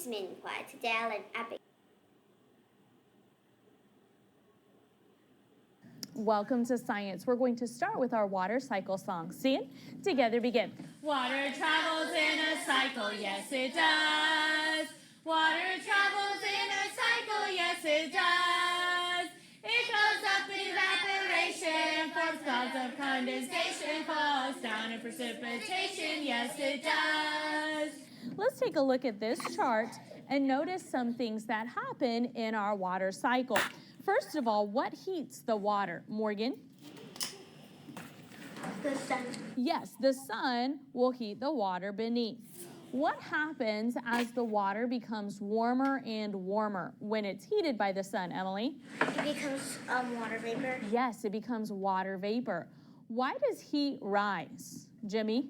is Minhua. Today I'll learn Epic. Welcome to Science. We're going to start with our water cycle song. Sing it together, begin. Water travels in a cycle, yes it does. Water travels in a cycle, yes it does. It goes up in evaporation, forms clouds of condensation, falls down in precipitation, yes it does. Let's take a look at this chart and notice some things that happen in our water cycle. First of all, what heats the water? Morgan? The sun. Yes, the sun will heat the water beneath. What happens as the water becomes warmer and warmer when it's heated by the sun, Emily? It becomes water vapor. Yes, it becomes water vapor. Why does heat rise? Jimmy?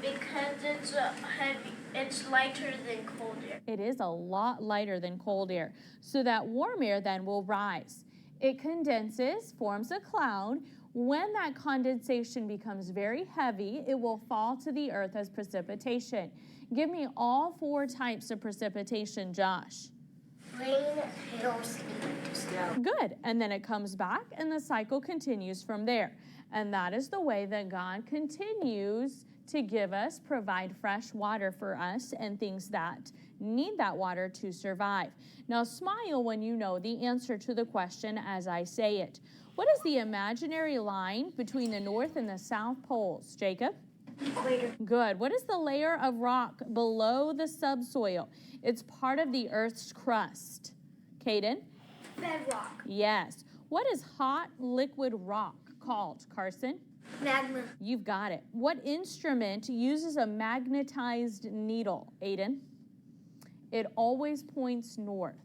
Because it's heavy. It's lighter than cold air. It is a lot lighter than cold air. So that warm air then will rise. It condenses, forms a cloud. When that condensation becomes very heavy, it will fall to the earth as precipitation. Give me all 4 types of precipitation, Josh. Rain, hail, sleet, snow. Good. And then it comes back and the cycle continues from there. And that is the way that God continues to give us, provide fresh water for us and things that need that water to survive. Now smile when you know the answer to the question as I say it. What is the imaginary line between the North and the South poles, Jacob? Equator. Good. What is the layer of rock below the subsoil? It's part of the Earth's crust. Caden? Bedrock. Yes. What is hot liquid rock called, Carson? Magma. You've got it. What instrument uses a magnetized needle, Aiden? It always points north.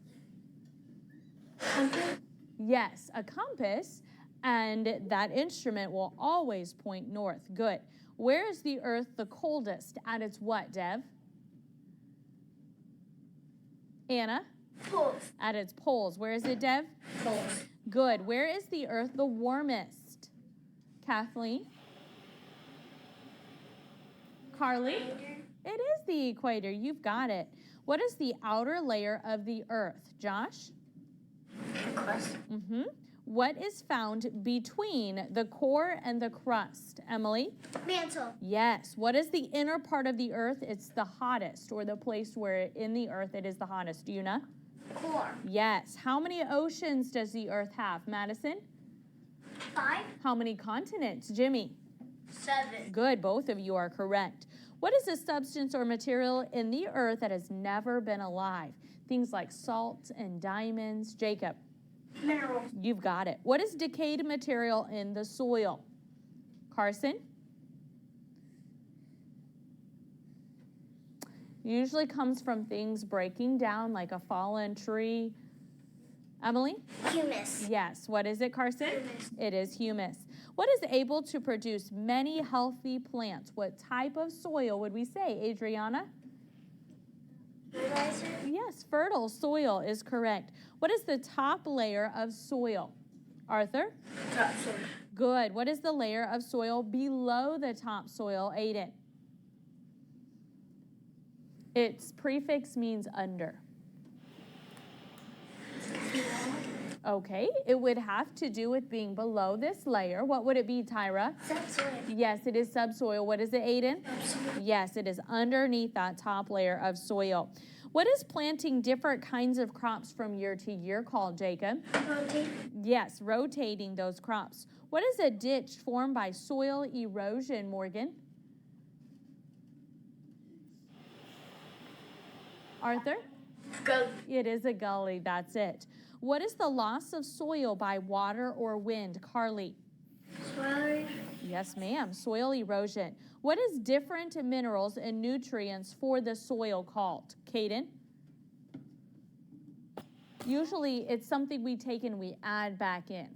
Compass. Yes, a compass, and that instrument will always point north. Good. Where is the Earth the coldest? At its what, Dev? Anna? Poles. At its poles. Where is it, Dev? Poles. Good. Where is the Earth the warmest? Kathleen? Carly? It is the equator. You've got it. What is the outer layer of the Earth? Josh? Crust. What is found between the core and the crust? Emily? Mantle. Yes. What is the inner part of the Earth? It's the hottest, or the place where in the Earth it is the hottest. Do you know? Core. Yes. How many oceans does the Earth have? Madison? 5. How many continents? Jimmy? 7. Good. Both of you are correct. What is a substance or material in the Earth that has never been alive? Things like salt and diamonds. Jacob? Minerals. You've got it. What is decayed material in the soil? Carson? Usually comes from things breaking down like a fallen tree. Emily? Humus. Yes. What is it, Carson? Humus. It is humus. What is able to produce many healthy plants? What type of soil would we say, Adriana? Fertilizer. Yes, fertile soil is correct. What is the top layer of soil? Arthur? Topsoil. Good. What is the layer of soil below the topsoil, Aiden? Its prefix means under. Okay, it would have to do with being below this layer. What would it be, Tyra? Subsoil. Yes, it is subsoil. What is it, Aiden? Subsoil. Yes, it is underneath that top layer of soil. What is planting different kinds of crops from year to year called, Jacob? Rotate. Yes, rotating those crops. What is a ditch formed by soil erosion, Morgan? Arthur? Go. It is a gully, that's it. What is the loss of soil by water or wind, Carly? Soil. Yes, ma'am, soil erosion. What is different minerals and nutrients for the soil called? Caden? Usually it's something we take and we add back in.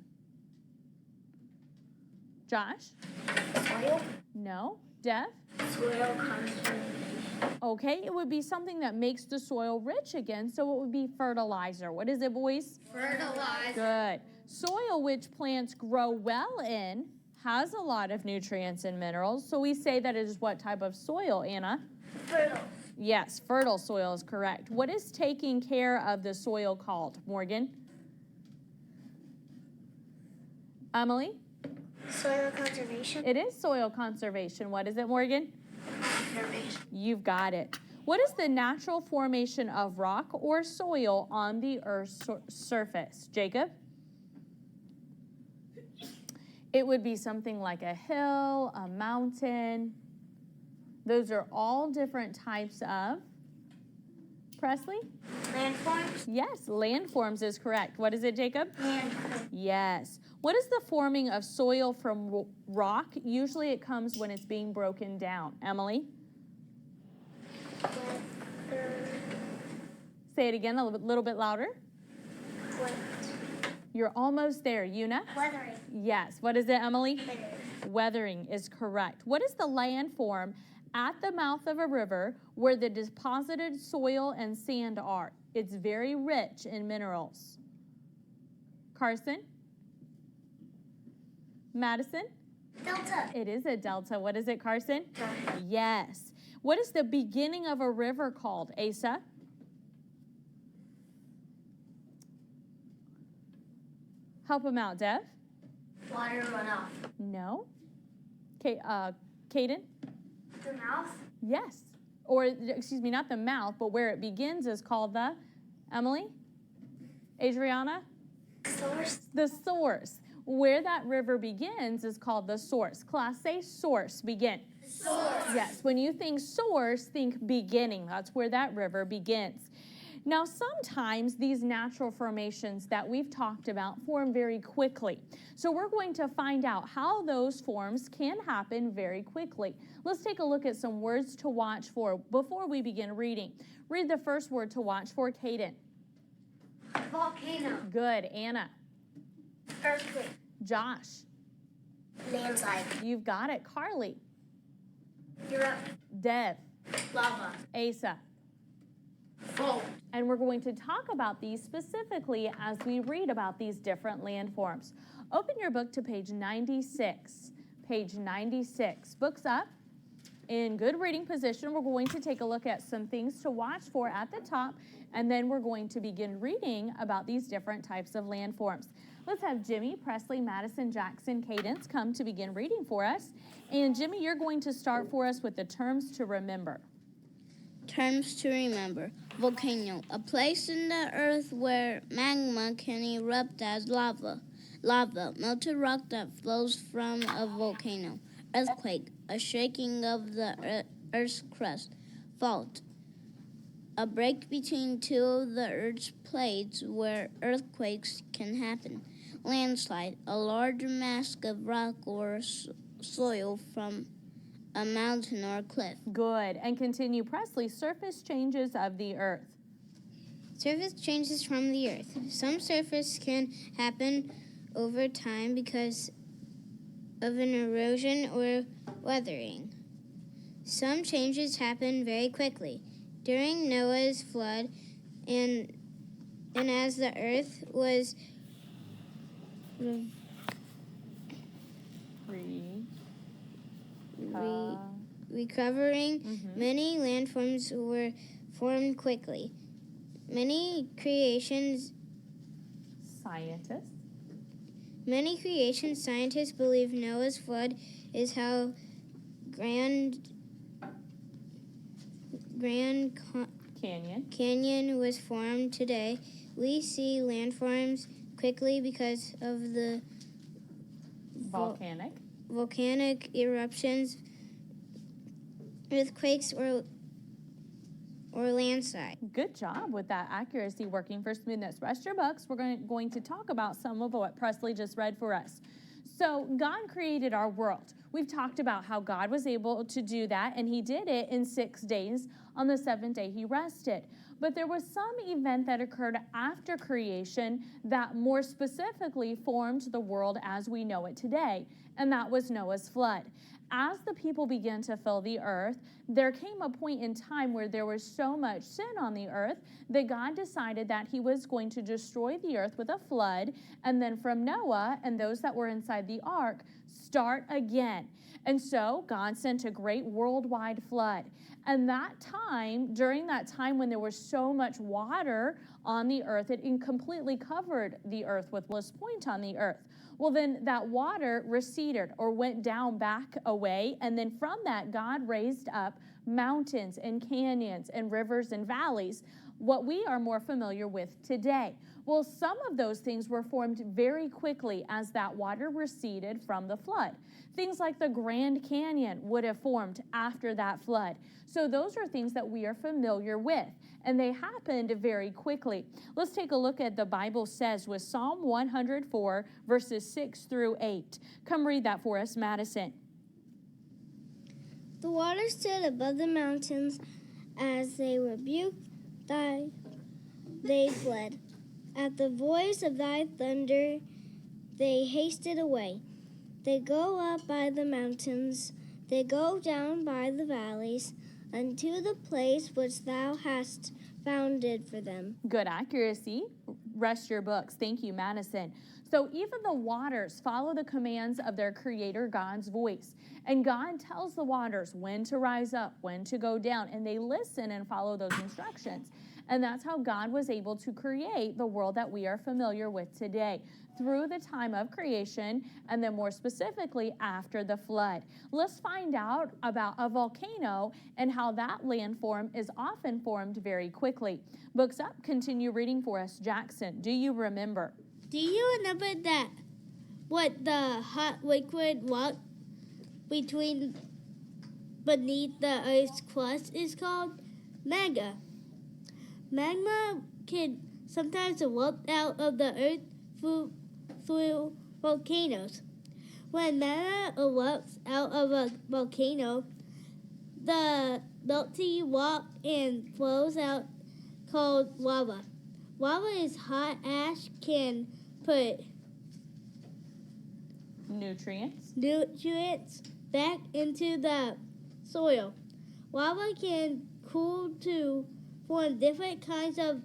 Josh? Soil. No. Dev? Soil concentration. Okay, it would be something that makes the soil rich again, so it would be fertilizer. What is it, boys? Fertilizer. Good. Soil which plants grow well in has a lot of nutrients and minerals, so we say that it is what type of soil, Anna? Fertile. Yes, fertile soil is correct. What is taking care of the soil called, Morgan? Emily? Soil conservation. It is soil conservation. What is it, Morgan? Conservation. You've got it. What is the natural formation of rock or soil on the Earth's surface? Jacob? It would be something like a hill, a mountain. Those are all different types of, Presley? Landforms. Yes, landforms is correct. What is it, Jacob? Landforms. Yes. What is the forming of soil from rock? Usually it comes when it's being broken down. Emily? Say it again a little bit louder. You're almost there. Una? Weathering. Yes. What is it, Emily? Weathering is correct. What is the landform at the mouth of a river where the deposited soil and sand are? It's very rich in minerals. Carson? Madison? Delta. It is a delta. What is it, Carson? Delta. Yes. What is the beginning of a river called, Asa? Help him out, Dev. Water runoff. No. Caden? The mouth. Yes. Or, excuse me, not the mouth, but where it begins is called the, Emily? Adriana? Source. The source. Where that river begins is called the source. Class, say source, begin. Source. Yes, when you think source, think beginning. That's where that river begins. Now, sometimes these natural formations that we've talked about form very quickly. So we're going to find out how those forms can happen very quickly. Let's take a look at some words to watch for before we begin reading. Read the first word to watch for, Caden. Volcano. Good. Anna. Earthquake. Josh. Landslide. You've got it. Carly. Europe. Dev. Lava. Asa. Fault. And we're going to talk about these specifically as we read about these different landforms. Open your book to page 96. Page 96. Books up. In good reading position, we're going to take a look at some things to watch for at the top, and then we're going to begin reading about these different types of landforms. Let's have Jimmy, Presley, Madison, Jackson, Cadence come to begin reading for us. And Jimmy, you're going to start for us with the terms to remember. Terms to remember. Volcano, a place in the earth where magma can erupt as lava. Lava, melted rock that flows from a volcano. Earthquake, a shaking of the earth's crust. Fault, a break between two of the earth's plates where earthquakes can happen. Landslide, a large mass of rock or soil from a mountain or cliff. Good. And continue, Presley. Surface changes of the earth. Surface changes from the earth. Some surface can happen over time because of an erosion or weathering. Some changes happen very quickly. During Noah's flood and as the earth was recovering, many landforms were formed quickly. Many creation scientists believe Noah's flood is how Grand Canyon was formed today. We see landforms quickly because of the volcanic eruptions, earthquakes, or landslide. Good job with that accuracy, working for smoothness. Rest your books. We're going to talk about some of what Presley just read for us. So God created our world. We've talked about how God was able to do that, and he did it in 6 days. On the 7th day, he rested. But there was some event that occurred after creation that more specifically formed the world as we know it today. and that was Noah's flood. As the people began to fill the earth, there came a point in time where there was so much sin on the earth that God decided that he was going to destroy the earth with a flood, and then from Noah and those that were inside the ark, start again. And so God sent a great worldwide flood. And that time, during that time when there was so much water on the earth, it completely covered the earth with this point on the earth. Well, then that water receded or went down back away. And then from that, God raised up mountains and canyons and rivers and valleys, what we are more familiar with today. Well, some of those things were formed very quickly as that water receded from the flood. Things like the Grand Canyon would have formed after that flood. So those are things that we are familiar with, and they happened very quickly. Let's take a look at the Bible says with Psalm 104, verses 6 through 8. Come read that for us, Madison. The waters stood above the mountains. As they rebuked thy, they fled. At the voice of thy thunder, they hasted away. They go up by the mountains, they go down by the valleys, unto the place which thou hast founded for them. Good accuracy. Rest your books. Thank you, Madison. So even the waters follow the commands of their creator, God's voice. And God tells the waters when to rise up, when to go down, and they listen and follow those instructions. And that's how God was able to create the world that we are familiar with today, through the time of creation, and then more specifically after the flood. Let's find out about a volcano and how that landform is often formed very quickly. Books up, continue reading for us. Jackson, do you remember? Do you remember that what the hot liquid walk beneath the Earth's crust is called? Magma. Magma can sometimes erupt out of the earth through volcanoes. When magma erupts out of a volcano, the melty rock and flows out called lava. Lava is hot ash can put nutrients back into the soil. Lava can cool to form different kinds of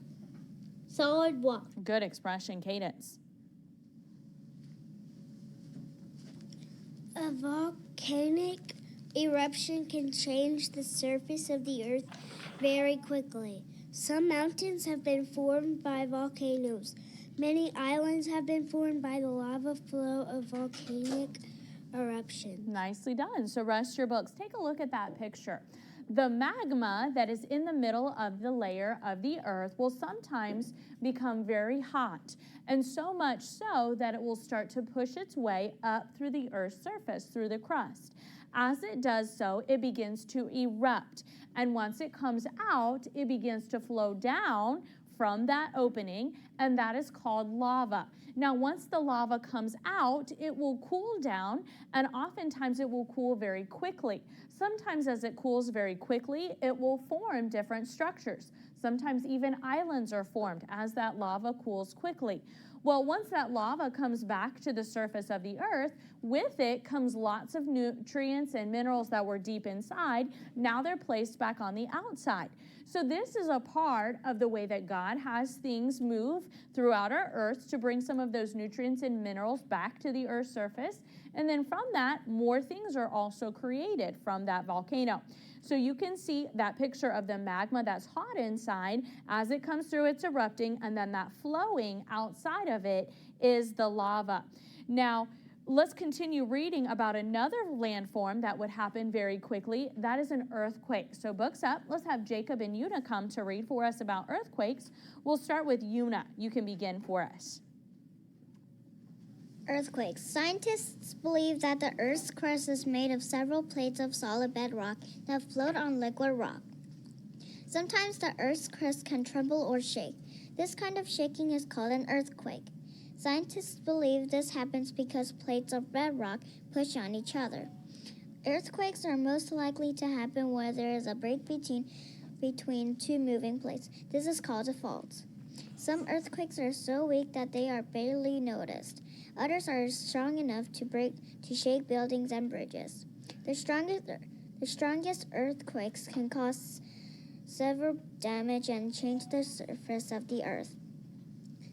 solid rock. Good expression, Cadence. A volcanic eruption can change the surface of the earth very quickly. Some mountains have been formed by volcanoes. Many islands have been formed by the lava flow of volcanic eruption. Nicely done. So rest your books. Take a look at that picture. The magma that is in the middle of the layer of the earth will sometimes become very hot, and so much so that it will start to push its way up through the earth's surface, through the crust. As it does so, it begins to erupt, and once it comes out, it begins to flow down from that opening, and that is called lava. Now, once the lava comes out, it will cool down, and oftentimes it will cool very quickly. Sometimes as it cools very quickly, it will form different structures. Sometimes even islands are formed as that lava cools quickly. Well, once that lava comes back to the surface of the earth, with it comes lots of nutrients and minerals that were deep inside. Now they're placed back on the outside. So this is a part of the way that God has things move throughout our earth to bring some of those nutrients and minerals back to the earth's surface. And then from that, more things are also created from that volcano. So you can see that picture of the magma that's hot inside. As it comes through, it's erupting, and then that flowing outside of it is the lava. Now, let's continue reading about another landform that would happen very quickly. That is an earthquake. So books up. Let's have Jacob and Una come to read for us about earthquakes. We'll start with Una. You can begin for us. Earthquakes. Scientists believe that the Earth's crust is made of several plates of solid bedrock that float on liquid rock. Sometimes the Earth's crust can tremble or shake. This kind of shaking is called an earthquake. Scientists believe this happens because plates of bedrock push on each other. Earthquakes are most likely to happen where there is a break between two moving plates. This is called a fault. Some earthquakes are so weak that they are barely noticed. Others are strong enough to shake buildings and bridges. The strongest earthquakes can cause severe damage and change the surface of the earth.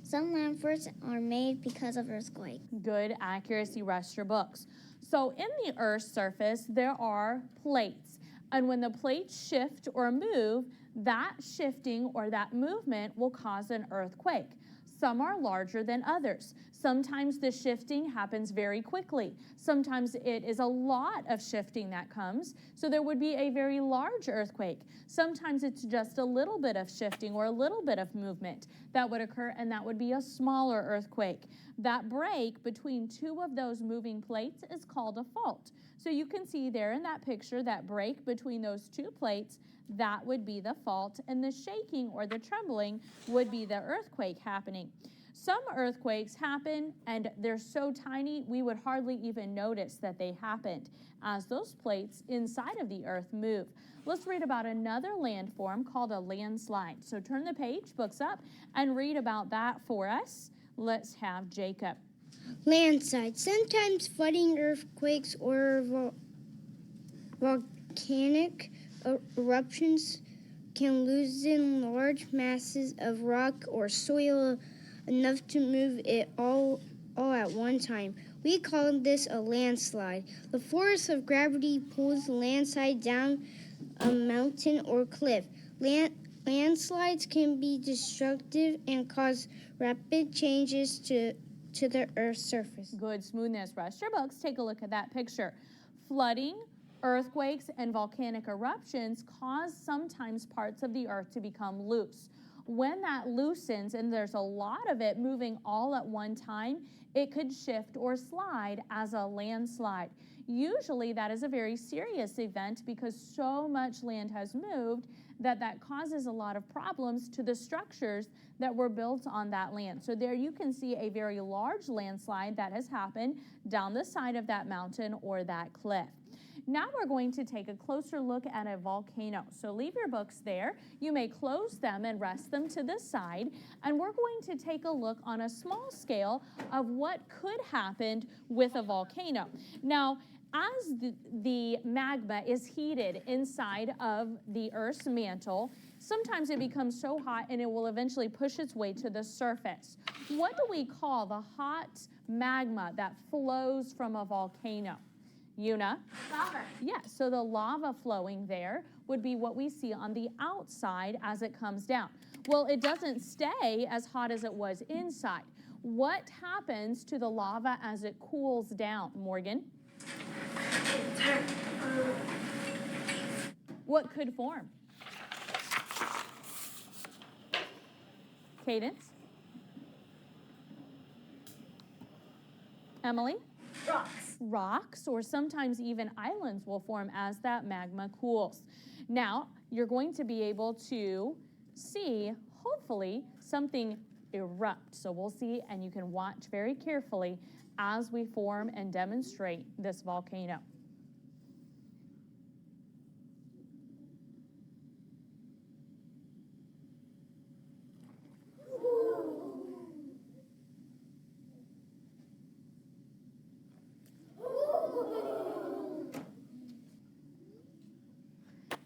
Some landforms are made because of earthquakes. Good accuracy, rest your books. So in the Earth's surface, there are plates. And when the plates shift or move, that shifting or that movement will cause an earthquake. Some are larger than others. Sometimes the shifting happens very quickly. Sometimes it is a lot of shifting that comes, so there would be a very large earthquake. Sometimes it's just a little bit of shifting or a little bit of movement that would occur, and that would be a smaller earthquake. That break between two of those moving plates is called a fault. So you can see there in that picture that break between those two plates, that would be the fault, and the shaking or the trembling would be the earthquake happening. Some earthquakes happen and they're so tiny we would hardly even notice that they happened as those plates inside of the earth move. Let's read about another landform called a landslide. So turn the page, books up, and read about that for us. Let's have Jacob. Landslide. Sometimes flooding earthquakes or volcanic eruptions can loosen large masses of rock or soil enough to move it all at one time. We call this a landslide. The force of gravity pulls the landslide down a mountain or cliff. Landslides can be destructive and cause rapid changes to the Earth's surface. Good smoothness. Rest your books. Take a look at that picture. Flooding, earthquakes, and volcanic eruptions cause sometimes parts of the earth to become loose. When that loosens and there's a lot of it moving all at one time, it could shift or slide as a landslide. Usually that is a very serious event because so much land has moved that causes a lot of problems to the structures that were built on that land. So there you can see a very large landslide that has happened down the side of that mountain or that cliff. Now we're going to take a closer look at a volcano. So leave your books there. You may close them and rest them to the side. And we're going to take a look on a small scale of what could happen with a volcano. Now, as the magma is heated inside of the Earth's mantle, sometimes it becomes so hot and it will eventually push its way to the surface. What do we call the hot magma that flows from a volcano? Una? Lava. Yeah, so the lava flowing there would be what we see on the outside as it comes down. Well, it doesn't stay as hot as it was inside. What happens to the lava as it cools down, Morgan? It turns. What could form? Cadence? Emily? Rocks, or sometimes even islands will form as that magma cools. Now, you're going to be able to see, hopefully, something erupt. So we'll see, and you can watch very carefully as we form and demonstrate this volcano.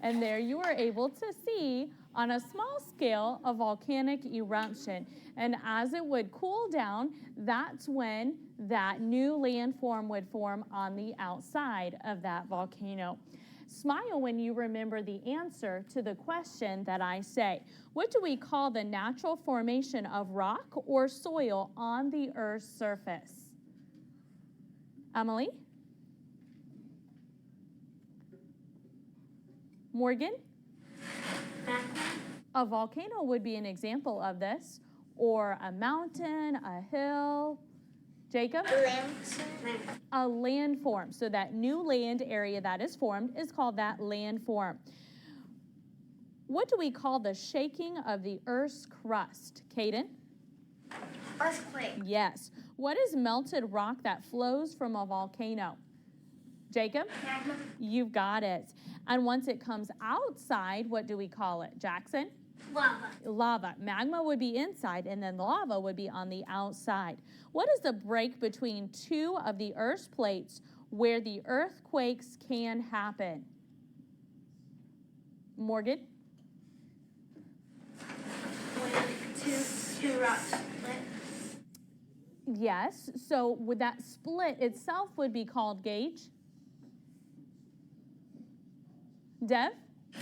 And there you are able to see on a small scale a volcanic eruption. And as it would cool down, that's when that new landform would form on the outside of that volcano. Smile when you remember the answer to the question that I say. What do we call the natural formation of rock or soil on the Earth's surface? Emily? Morgan? A volcano would be an example of this, or a mountain, a hill. Jacob? A landform. So that new land area that is formed is called that landform. What do we call the shaking of the Earth's crust? Caden? Earthquake. Yes. What is melted rock that flows from a volcano? Jacob? Magma. You've got it. And once it comes outside, what do we call it? Jackson? Lava. Lava. Magma would be inside, and then lava would be on the outside. What is the break between two of the Earth's plates where the earthquakes can happen? Morgan? When two rocks split. Yes. So would that split itself would be called, Gage? Dev?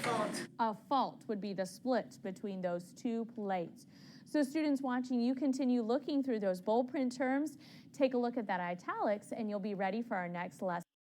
Fault. A fault would be the split between those two plates. So students watching, you continue looking through those bold print terms, take a look at that italics, and you'll be ready for our next lesson.